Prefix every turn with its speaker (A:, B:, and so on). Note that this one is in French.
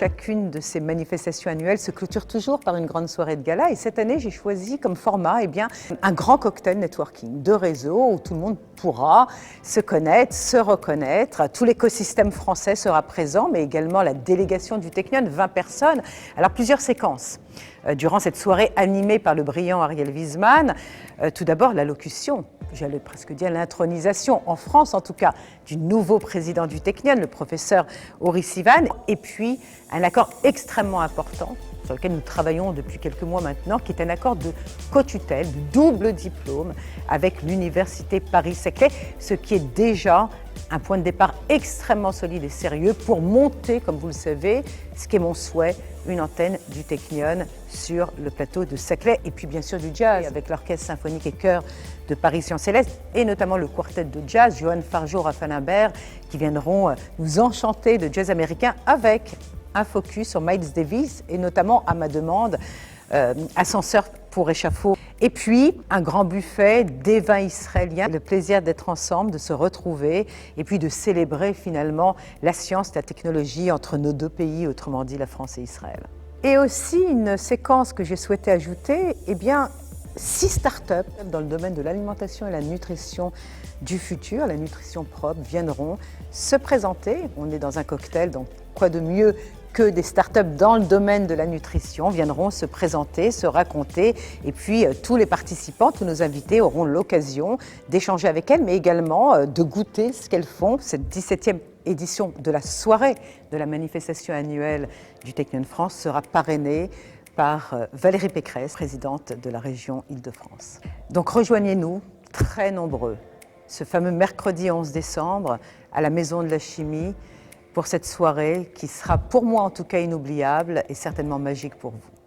A: chacune de ces manifestations annuelles se clôture toujours par une grande soirée de gala. Et cette année, j'ai choisi comme format un grand cocktail networking de réseau où tout le monde pourra se connaître, se reconnaître. Tout l'écosystème français sera présent, mais également la délégation du Technion, 20 personnes. Alors plusieurs séquences. Durant cette soirée animée par le brillant Ariel Wiesman, tout d'abord l'allocution, j'allais presque dire l'intronisation, en France en tout cas, du nouveau président du Technion, le professeur Ori Sivan, et puis un accord extrêmement important sur lequel nous travaillons depuis quelques mois maintenant, qui est un accord de co-tutelle, de double diplôme avec l'Université Paris-Saclay, ce qui est déjà un point de départ extrêmement solide et sérieux pour monter, comme vous le savez, ce qui est mon souhait, une antenne du Technion sur le plateau de Saclay, et puis bien sûr du jazz, avec l'Orchestre symphonique et chœur de Paris Sciences Célestes, et notamment le quartet de jazz, Johan Fargeau, Raphaël Imbert, qui viendront nous enchanter de jazz américain avec un focus sur Miles Davis, et notamment, à ma demande, Ascenseur pour échafaud. Et puis, un grand buffet des vins israéliens, le plaisir d'être ensemble, de se retrouver, et puis de célébrer finalement la science et la technologie entre nos deux pays, autrement dit la France et Israël. Et aussi une séquence que j'ai souhaité ajouter, 6 startups dans le domaine de l'alimentation et la nutrition du futur, la nutrition propre, viendront se présenter. On est dans un cocktail, donc quoi de mieux que des startups dans le domaine de la nutrition viendront se présenter, se raconter, et puis tous les participants, tous nos invités auront l'occasion d'échanger avec elles, mais également de goûter ce qu'elles font. Cette 17e édition de la soirée de la manifestation annuelle du Technion France sera parrainée par Valérie Pécresse, présidente de la région Île-de-France. Donc rejoignez-nous, très nombreux, ce fameux mercredi 11 décembre à la Maison de la Chimie, pour cette soirée qui sera pour moi en tout cas inoubliable et certainement magique pour vous.